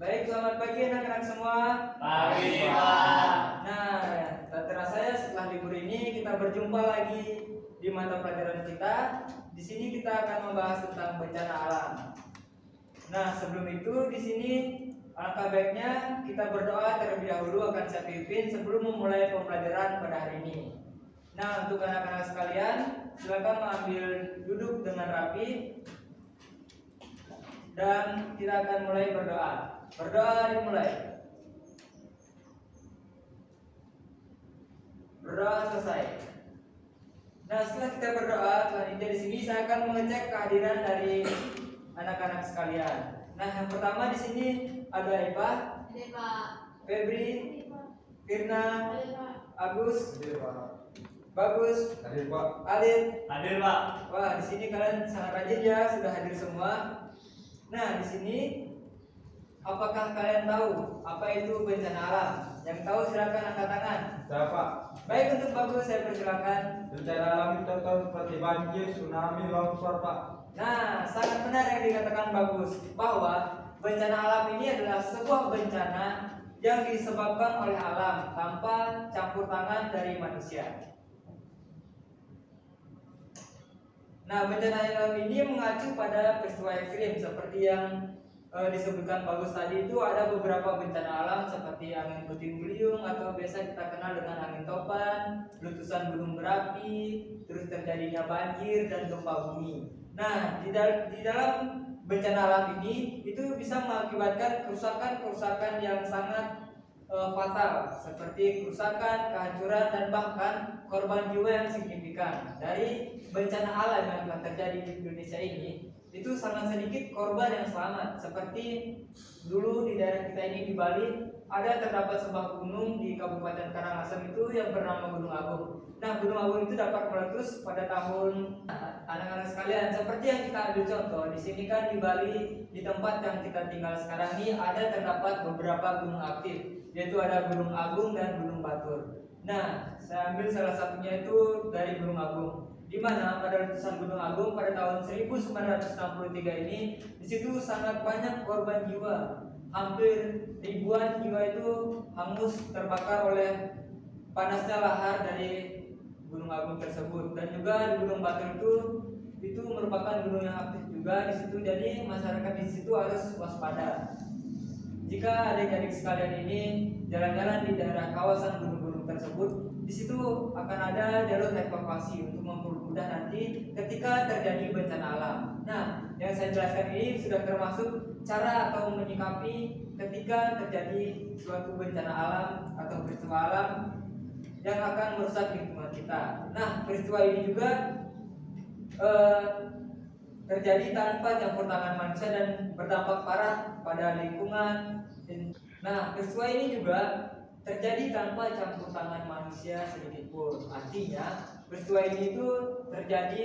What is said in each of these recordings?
Baik, selamat pagi anak-anak semua. Pagi, Pak. Nah, tak terasa ya setelah libur ini kita berjumpa lagi di mata pelajaran kita. Di sini kita akan membahas tentang bencana alam. Nah, sebelum itu di sini alangkah baiknya kita berdoa terlebih dahulu akan saya pimpin sebelum memulai pembelajaran pada hari ini. Nah, untuk anak-anak sekalian, silakan mengambil duduk dengan rapi dan kita akan mulai berdoa. Berdoa dimulai. Berdoa selesai. Nah, setelah kita berdoa, selanjutnya di sini saya akan mengecek kehadiran dari anak-anak sekalian. Nah, yang pertama di sini ada Eva, Hadir, Pak. Febri, Hadir, Pak. Firna, Hadir, Pak. Agus, Hadir, Pak. Bagus, Hadir, Pak. Alin. Hadir, Pak. Wah, di sini kalian sangat rajin ya, sudah hadir semua. Nah, di sini apakah kalian tahu apa itu bencana alam? Yang tahu silakan angkat tangan. Saya, Pak. Baik, untuk Bagus saya persilakan. Bencana alam itu contoh seperti banjir, tsunami, longsor, Pak. Nah, sangat benar yang dikatakan Bagus bahwa bencana alam ini adalah sebuah bencana yang disebabkan oleh alam tanpa campur tangan dari manusia. Nah, bencana alam ini mengacu pada peristiwa ekstrim seperti yang disebutkan Bagus tadi. Itu ada beberapa bencana alam seperti angin puting beliung atau biasa kita kenal dengan angin topan, letusan gunung berapi, terus terjadinya banjir dan gempa bumi. Nah, di dalam bencana alam ini itu bisa mengakibatkan kerusakan yang sangat fatal seperti kerusakan, kehancuran dan bahkan korban jiwa yang signifikan. Dari bencana alam yang telah terjadi di Indonesia ini, itu sangat sedikit korban yang selamat. Seperti dulu di daerah kita ini di Bali ada terdapat sebuah gunung di Kabupaten Karangasem itu yang bernama Gunung Agung. Nah, Gunung Agung itu dapat meletus pada tahun. Anak-anak sekalian, seperti yang kita ambil contoh di sini kan di Bali, di tempat yang kita tinggal sekarang ini ada terdapat beberapa gunung aktif, yaitu ada Gunung Agung dan Gunung Batur. Nah, saya ambil salah satunya itu dari Gunung Agung, di mana pada letusan Gunung Agung pada tahun 1963 ini, di situ sangat banyak korban jiwa. Hampir ribuan jiwa itu hangus terbakar oleh panasnya lahar dari Gunung Agung tersebut. Dan juga di Gunung Batur itu merupakan gunung yang aktif juga di situ. Jadi masyarakat di situ harus waspada. Jika adik-adik sekalian ini jalan-jalan di daerah kawasan gunung-gunung tersebut, di situ akan ada jalur evakuasi untuk mempermudah nanti ketika terjadi bencana alam. Nah, yang saya jelaskan ini sudah termasuk cara atau menyikapi ketika terjadi suatu bencana alam atau peristiwa alam yang akan merusak lingkungan kita. Nah, peristiwa ini juga terjadi tanpa campur tangan manusia dan berdampak parah pada lingkungan. Nah, peristiwa ini juga terjadi tanpa campur tangan manusia sedikitpun. Artinya, peristiwa ini itu terjadi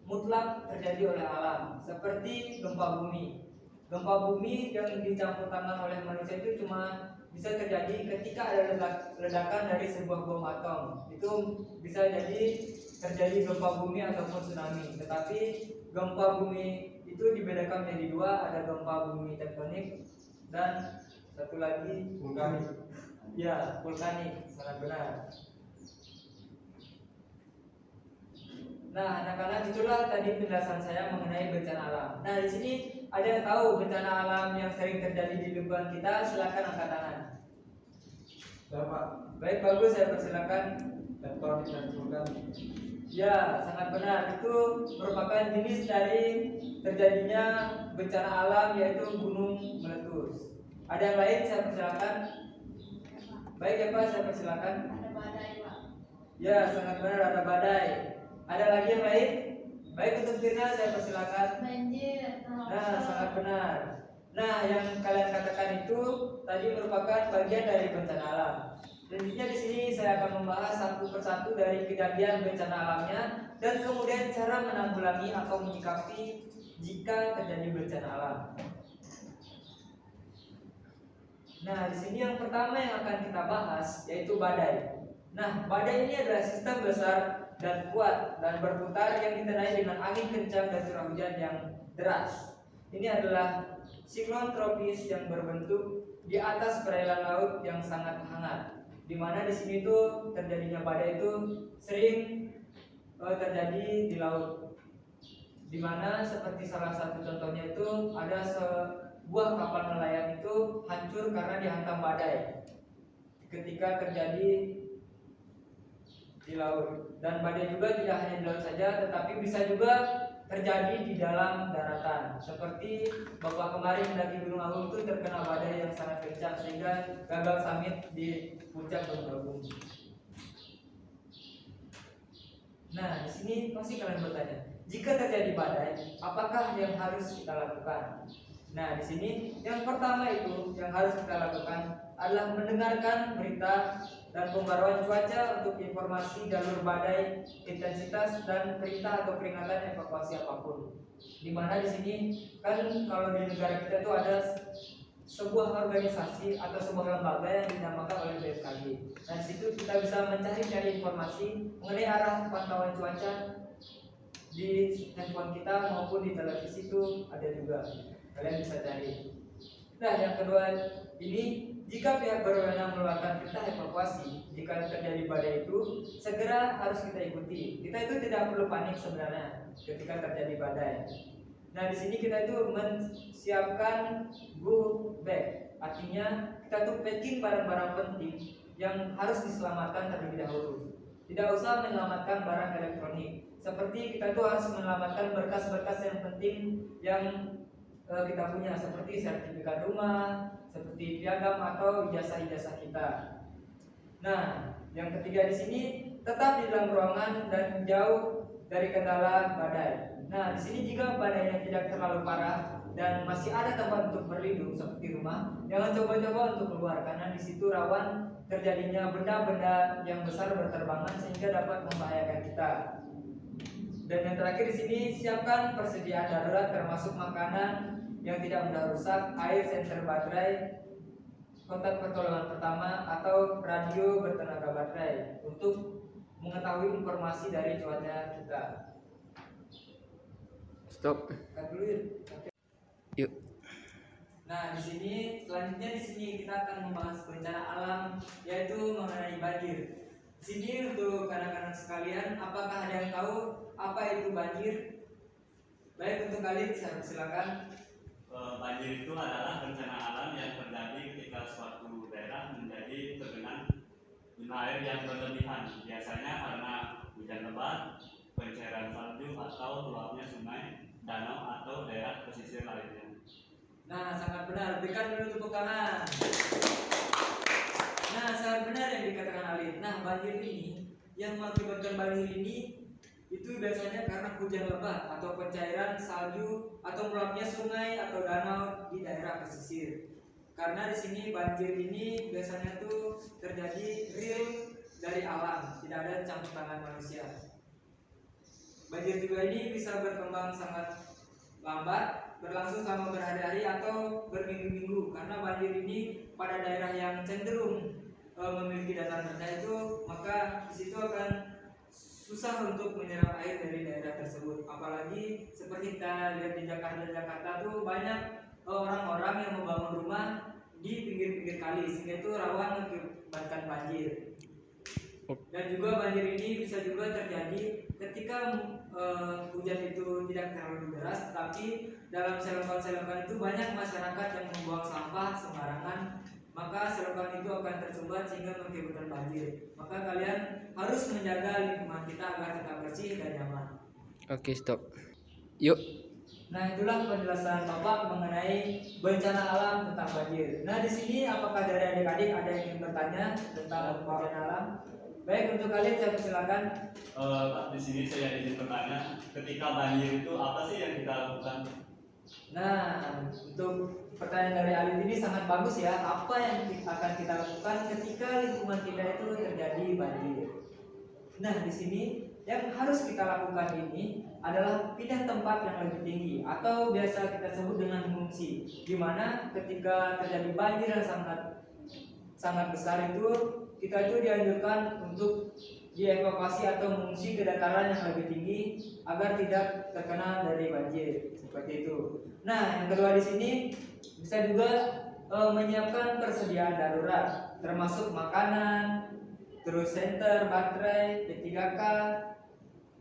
mutlak terjadi oleh alam, seperti gempa bumi. Gempa bumi yang dicampur tangan oleh manusia itu cuma bisa terjadi ketika ada ledakan dari sebuah bom atom. Itu bisa jadi terjadi gempa bumi ataupun tsunami. Tetapi gempa bumi itu dibedakan menjadi dua, ada gempa bumi tektonik dan satu lagi Vulkanik. ya, vulkanik, sangat benar. Nah, anak-anak, itulah tadi penjelasan saya mengenai bencana alam. Nah, di sini ada yang tahu bencana alam yang sering terjadi di lingkungan kita? Silakan angkat tangan. Saya, Pak. Baik, bagus, saya persilakan. Tektonik dan vulkanik. Ya, sangat benar. Itu merupakan jenis dari terjadinya bencana alam, yaitu gunung meletus. Ada yang lain? Saya persilakan. Baik ya Pak, saya persilakan. Ada badai, Pak. Ya, sangat benar, ada badai. Ada lagi yang lain? Baik, untuk Firna saya persilakan. Banjir. Nah, sangat benar. Nah, yang kalian katakan itu tadi merupakan bagian dari bencana alam. Selanjutnya di sini saya akan membahas satu persatu dari kejadian bencana alamnya dan kemudian cara menanggulangi atau menyikapi jika terjadi bencana alam. Nah, di sini yang pertama yang akan kita bahas yaitu badai. Nah, badai ini adalah sistem besar dan kuat dan berputar yang ditandai dengan angin kencang dan curah hujan yang deras. Ini adalah siklon tropis yang berbentuk di atas perairan laut yang sangat hangat. Di mana di sini tuh terjadinya badai itu sering terjadi di laut. Di mana seperti salah satu contohnya itu ada sebuah kapal nelayan itu hancur karena dihantam badai ketika terjadi di laut. Dan badai juga tidak hanya di laut saja, tetapi bisa juga terjadi di dalam daratan. Seperti Bapak kemarin mendaki Gunung Agung itu terkena badai yang sangat kencang sehingga gagal summit di puncak Gunung Agung. Nah, di sini pasti kalian bertanya, jika terjadi badai, apakah yang harus kita lakukan? Nah, di sini yang pertama itu yang harus kita lakukan adalah mendengarkan berita dan pembaruan cuaca untuk informasi jalur badai, intensitas dan perintah atau peringatan evakuasi apapun. Di mana di sini kan kalau di negara kita itu ada sebuah organisasi atau sebuah lembaga yang dinamakan oleh BMKG. Dan di situ kita bisa mencari informasi mengenai arah pantauan cuaca di handphone kita maupun di televisi itu ada juga. Kalian bisa cari. Nah, yang kedua ini, jika pihak berwenang mengeluarkan perintah evakuasi jika terjadi badai itu segera harus kita ikuti. Kita itu tidak perlu panik sebenarnya ketika terjadi badai. Nah, di sini kita itu menyiapkan go bag, artinya kita tuh packing barang-barang penting yang harus diselamatkan terlebih dahulu. Tidak usah menyelamatkan barang elektronik. Seperti kita tuh harus menyelamatkan berkas-berkas yang penting yang kita punya, seperti sertifikat rumah, seperti piagam atau ijazah-ijazah kita. Nah, yang ketiga di sini tetap di dalam ruangan dan jauh dari kendala badai. Nah, di sini jika badainya tidak terlalu parah dan masih ada tempat untuk berlindung seperti rumah, jangan coba-coba untuk keluar karena di situ rawan terjadinya benda-benda yang besar berterbangan sehingga dapat membahayakan kita. Dan yang terakhir di sini, siapkan persediaan darurat termasuk makanan yang tidak mudah rusak, air, senter baterai, kontak pertolongan pertama atau radio bertenaga baterai untuk mengetahui informasi dari cuaca kita. Stop. Cut dulu yuk. Yuk. Nah, di sini selanjutnya di sini kita akan membahas bencana alam yaitu mengenai banjir. Di sini untuk kanak-kanak sekalian, apakah ada yang tahu apa itu banjir? Baik, untuk kalian silakan. Banjir itu adalah bencana alam yang terjadi ketika suatu daerah menjadi tergenang air yang berlebihan, biasanya karena hujan lebat, pencairan salju atau luapnya sungai, danau atau daerah pesisir lainnya. Nah, sangat benar. Berikan dulu tepuk tangan. Nah, sangat benar yang dikatakan Alif. Nah, banjir ini yang mengakibatkan banjir ini itu biasanya karena hujan lebat atau pencairan salju atau meluapnya sungai atau danau di daerah pesisir. Karena di sini banjir ini biasanya tuh terjadi real dari alam, tidak ada campur tangan manusia. Banjir juga ini bisa berkembang sangat lambat, berlangsung selama berhari-hari atau berminggu-minggu. Karena banjir ini pada daerah yang cenderung memiliki dataran rendah itu, maka di situ akan susah untuk menyerap air dari daerah tersebut. Apalagi seperti kita lihat di Jakarta tuh banyak orang-orang yang membangun rumah di pinggir-pinggir kali, sehingga itu rawan mengakibatkan banjir. Dan juga banjir ini bisa juga terjadi ketika hujan itu tidak terlalu deras, tapi dalam selokan-selokan itu banyak masyarakat yang membuang sampah sembarangan, maka selokan itu akan tersumbat sehingga mengakibatkan banjir. Maka kalian harus menjaga lingkungan kita agar tetap bersih dan nyaman. Oke, stop. Yuk. Nah, itulah penjelasan Bapak mengenai bencana alam tentang banjir. Nah, di sini apakah dari adik-adik ada yang ingin bertanya tentang bencana alam? Baik, untuk kalian saya persilakan. Di sini saya ingin bertanya, ketika banjir itu apa sih yang kita lakukan? Nah, untuk pertanyaan dari Alif ini sangat bagus ya. Apa yang akan kita lakukan ketika lingkungan kita itu terjadi banjir? Nah, di sini yang harus kita lakukan ini adalah pindah tempat yang lebih tinggi atau biasa kita sebut dengan mengungsi. Di mana ketika terjadi banjir yang sangat besar itu kita itu dianjurkan untuk dievakuasi atau mengungsi ke dataran yang lebih tinggi agar tidak terkena dari banjir seperti itu. Nah, yang kedua di sini bisa juga menyiapkan persediaan darurat termasuk makanan, terus senter, baterai, P3K,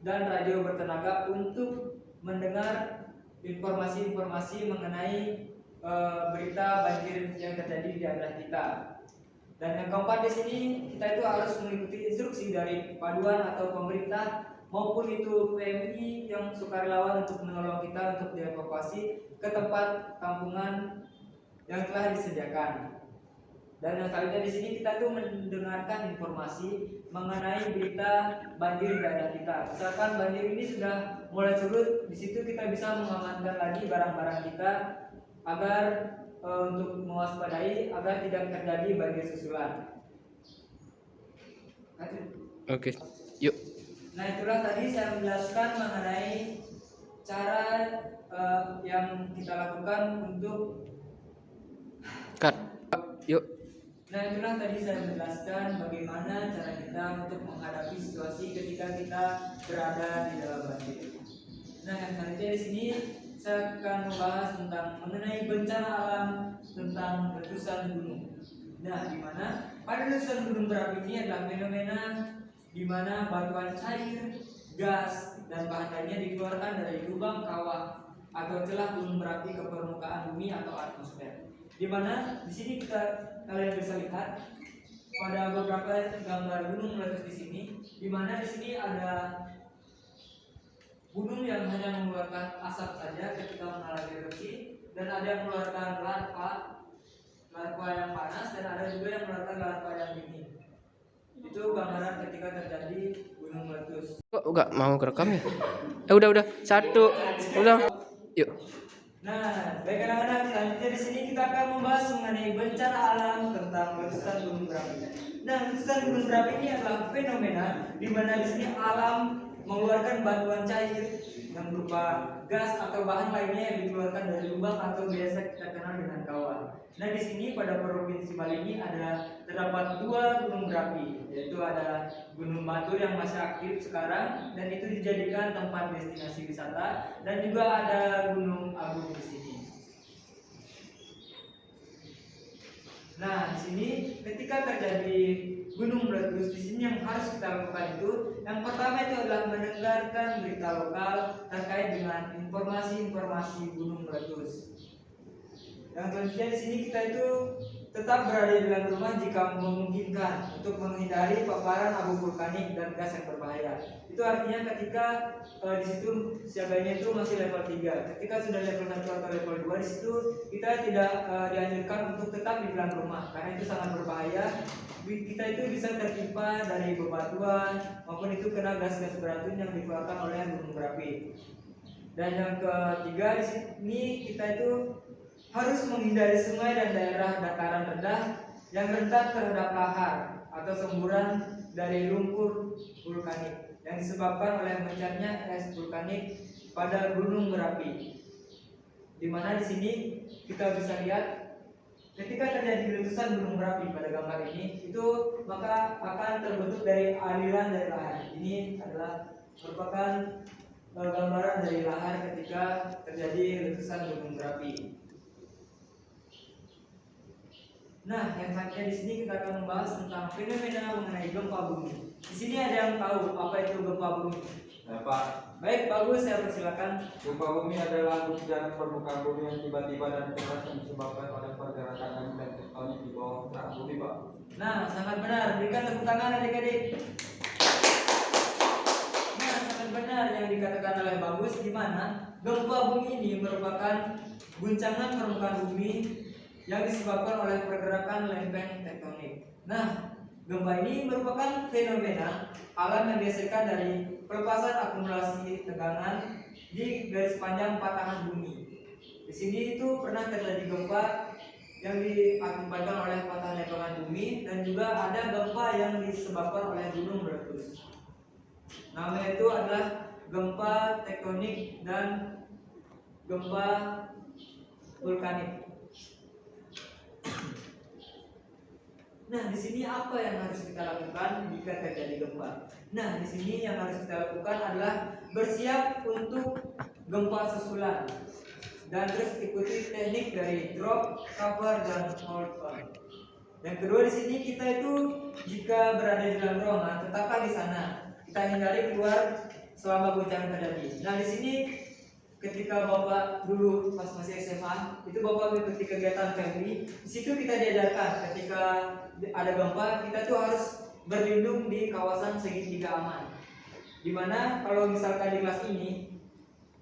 dan radio bertenaga untuk mendengar informasi-informasi mengenai berita banjir yang terjadi di daerah kita. Dan yang keempat di sini kita itu harus mengikuti instruksi dari paduan atau pemerintah maupun itu PMI yang sukarelawan untuk menolong kita untuk dievakuasi ke tempat kampungan yang telah disediakan. Dan yang selanjutnya di sini kita tuh mendengarkan informasi mengenai berita banjir di daerah kita. Misalkan banjir ini sudah mulai surut, di situ kita bisa mengamankan lagi barang-barang kita agar untuk mewaspadai agar tidak terjadi banjir susulan. Oke, yuk. Nah, itulah tadi saya menjelaskan mengenai cara yang kita lakukan untuk Cut. Yuk. Nah, itulah tadi saya menjelaskan bagaimana cara kita untuk menghadapi situasi ketika kita berada di dalam banjir. Nah, yang selanjutnya di sini saya akan membahas tentang mengenai bencana alam tentang letusan gunung. Nah, di mana pada letusan gunung berapi ini adalah fenomena di mana batuan cair, gas, dan bahan lainnya dikeluarkan dari lubang kawah atau celah gunung berapi ke permukaan bumi atau atmosfer. Di mana di sini kalian bisa lihat pada beberapa gambar gunung meletus di sini, di mana di sini ada gunung yang hanya mengeluarkan asap saja ketika mengalami erupsi, dan ada yang mengeluarkan larva yang panas, dan ada juga yang mengeluarkan larva yang dingin. Itu gambaran ketika terjadi gunung meletus. Kok enggak mau kerekam ya? Udah. Satu. Ulang. Yuk. Nah, baik anak-anak, selanjutnya di sini kita akan membahas mengenai bencana alam tentang letusan gunung berapi. Nah, letusan gunung berapi ini adalah fenomena di mana di sini alam mengeluarkan batuan cair yang berupa gas atau bahan lainnya yang dikeluarkan dari lubang atau biasa kita kenal dengan kawah. Nah, di sini pada provinsi Bali ini terdapat 2 gunung berapi, yaitu ada Gunung Batur yang masih aktif sekarang dan itu dijadikan tempat destinasi wisata, dan juga ada Gunung Agung di sini. Nah, di sini ketika terjadi gunung meletus, di sini yang harus kita lakukan itu, yang pertama itu adalah mendengarkan berita lokal terkait dengan informasi-informasi gunung meletus. Yang selanjutnya di sini kita itu tetap berada di dalam rumah jika memungkinkan untuk menghindari paparan abu vulkanik dan gas yang berbahaya. Itu artinya ketika di situ siaganya itu masih level 3. Ketika sudah level 1 atau level 2 di situ kita tidak dianjurkan untuk tetap di dalam rumah karena itu sangat berbahaya. Kita itu bisa tertimpa dari bebatuan maupun itu kena gas-gas beracun yang dikeluarkan oleh gunung berapi. Dan yang ketiga di sini kita itu harus menghindari sungai dan daerah dataran rendah yang rentan terhadap lahar atau semburan dari lumpur vulkanik yang disebabkan oleh mencatnya es vulkanik pada gunung berapi. Di mana di sini kita bisa lihat ketika terjadi letusan gunung berapi pada gambar ini, itu maka akan terbentuk dari aliran dari lahar. Ini adalah merupakan gambaran dari lahar ketika terjadi letusan gunung berapi. Nah, yang selanjutnya di sini kita akan membahas tentang fenomena mengenai gempa bumi. Di sini ada yang tahu apa itu gempa bumi? Ya, Pak. Baik, bagus, saya persilakan. Gempa bumi adalah guncangan permukaan bumi yang tiba-tiba dan keras yang disebabkan oleh pergerakan angin dan tektonik di bawah permukaan bumi, Pak. Nah, sangat benar. Berikan tepuk tangan adik-adik. Nah, sangat benar yang dikatakan oleh Bagus, di mana gempa bumi ini merupakan guncangan permukaan bumi yang disebabkan oleh pergerakan lempeng tektonik. Nah, gempa ini merupakan fenomena alam yang dihasilkan dari pelepasan akumulasi tegangan di garis panjang patahan bumi. Di sini itu pernah terjadi gempa yang diakibatkan oleh patahan lempengan bumi, dan juga ada gempa yang disebabkan oleh gunung meletus. Namanya itu adalah gempa tektonik dan gempa vulkanik. Nah, di sini apa yang harus kita lakukan jika terjadi gempa? Nah, di sini yang harus kita lakukan adalah bersiap untuk gempa susulan dan terus ikuti teknik dari drop, cover, dan hold on. Yang kedua di sini kita itu jika berada di dalam ruangan tetaplah di sana. Kita hindari keluar selama goncangan terjadi. Nah, di sini ketika Bapak dulu pas masih SMA itu Bapak mengikuti kegiatan PMI. Di situ kita diajarkan ketika ada gempa kita tuh harus berlindung di kawasan segitiga aman. Dimana kalau misalkan di kelas ini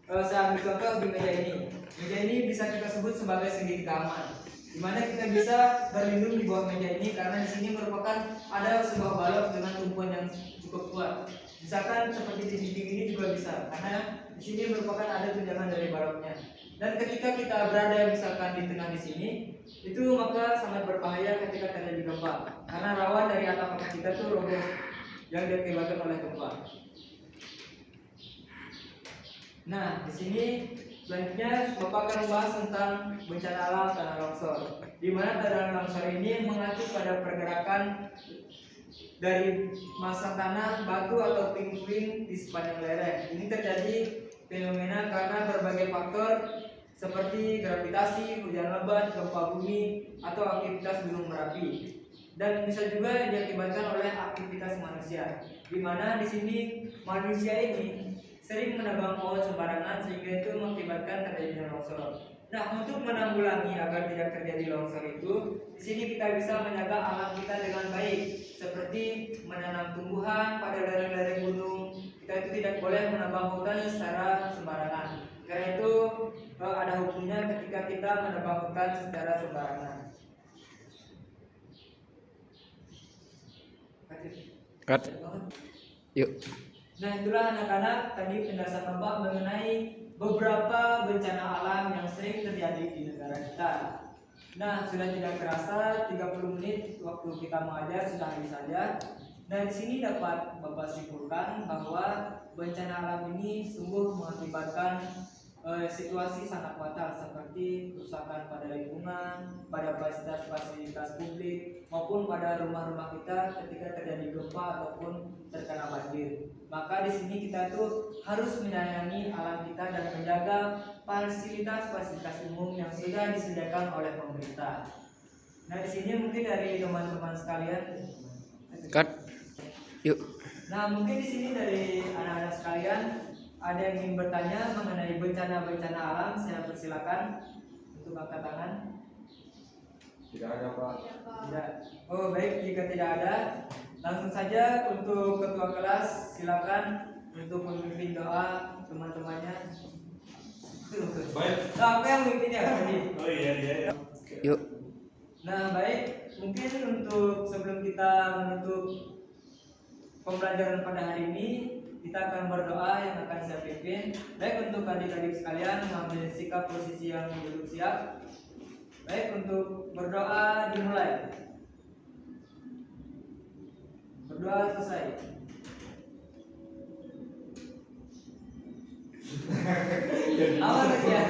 saya ambil contoh di meja ini. Meja ini bisa kita sebut sebagai segitiga aman. Dimana kita bisa berlindung di bawah meja ini karena di sini merupakan ada sebuah balok dengan tumpuan yang cukup kuat. Misalkan seperti di dinding ini juga bisa karena di sini merupakan ada tunjangan dari baloknya. Dan ketika kita berada misalkan di tengah di sini, itu maka sangat berbahaya ketika terjadi gempa karena rawan dari atap-atap kita tuh roboh yang diakibatkan oleh gempa. Nah, di sini selanjutnya Bapak akan membahas tentang bencana alam tanah longsor. Di mana tanah longsor ini mengacu pada pergerakan dari massa tanah, batu atau puing-puing di sepanjang lereng. Ini terjadi fenomena karena berbagai faktor seperti gravitasi, hujan lebat, gempa bumi, atau aktivitas gunung Merapi. Dan bisa juga diakibatkan oleh aktivitas manusia. Di mana di sini manusia ini sering menebang pohon sembarangan sehingga itu mengakibatkan terjadinya longsor. Nah, untuk menanggulangi agar tidak terjadi longsor itu, di sini kita bisa menjaga alam kita dengan baik, seperti menanam tumbuhan pada lereng-lereng gunung. Kita itu tidak boleh menebang hutan secara sembarangan. Karena itu ada hukumnya ketika kita menebang hutan secara sembarangan. Cut. Yuk. Nah, itulah anak-anak tadi penjelasan Bapak mengenai beberapa bencana alam yang sering terjadi di negara kita. Nah, sudah tidak terasa 30 menit waktu kita mengajar sudah habis saja. Nah, di sini dapat Bapak simpulkan bahwa bencana alam ini sungguh mengakibatkan situasi sangat fatal seperti kerusakan pada lingkungan, pada fasilitas publik maupun pada rumah-rumah kita ketika terjadi gempa ataupun terkena banjir. Maka di sini kita tuh harus menyayangi alam kita dan menjaga fasilitas umum yang sudah disediakan oleh pemerintah. Nah, di sini mungkin dari teman-teman sekalian. Cut. Yuk. Nah, mungkin di sini dari anak-anak sekalian ada yang ingin bertanya mengenai bencana-bencana alam. Saya persilakan untuk angkat tangan. Tidak ada, Pak. Tidak. Oh, baik, jika tidak ada, langsung saja untuk ketua kelas silakan untuk memimpin doa teman-temannya. Baik. Nah, apa yang memimpinnya tadi? Oh iya. Yuk. Nah, baik, mungkin untuk sebelum kita menutup pembelajaran pada hari ini, kita akan berdoa yang akan saya pimpin. Baik, untuk adik-adik sekalian mengambil sikap posisi yang duduk siap. Baik, untuk berdoa dimulai. Berdoa selesai. Apa lagi ya?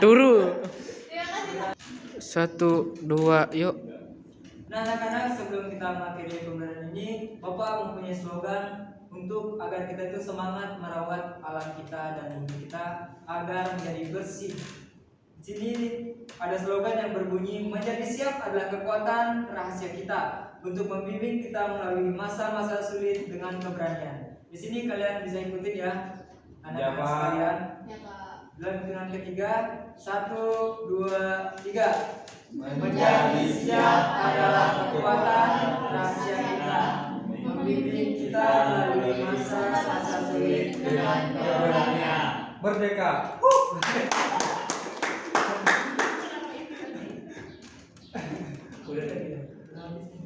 Turu. Terima kasih. 1, 2, yuk. Nah, anak-anak, sebelum kita mengakhiri pembelajaran ini, Bapak mempunyai slogan untuk agar kita itu semangat merawat alam kita dan bumi kita agar menjadi bersih. Di sini ada slogan yang berbunyi, menjadi siap adalah kekuatan rahasia kita untuk membimbing kita melalui masa-masa sulit dengan keberanian. Di sini kalian bisa ikutin ya, anak-anak Pak. sekalian. Ya, Pak. Dalam hitungan ketiga, 1, 2, 3. Menjadi siap adalah kekuatan rahasia kita, membimbing kita melalui masa-masa sulit dengan keberanian. Merdeka.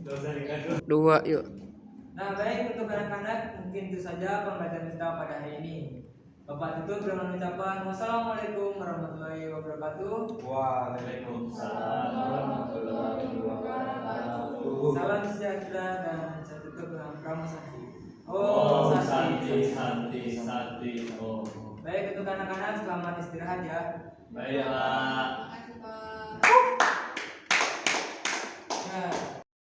Dosa dikasih. 2, yuk. Nah, baik, untuk anak-anak mungkin itu saja pembelajaran kita pada hari ini. Bapak tutup dengan ucapan wassalamualaikum warahmatullahi wabarakatuh. Waalaikumsalam warahmatullahi wabarakatuh. Salam sejahtera dan saya tutup dengan Brahma Santi. Om Santi. Om. Baik, untuk anak-anak selamat istirahat ya. Baiklah. Terima kasih, Pak. Nah,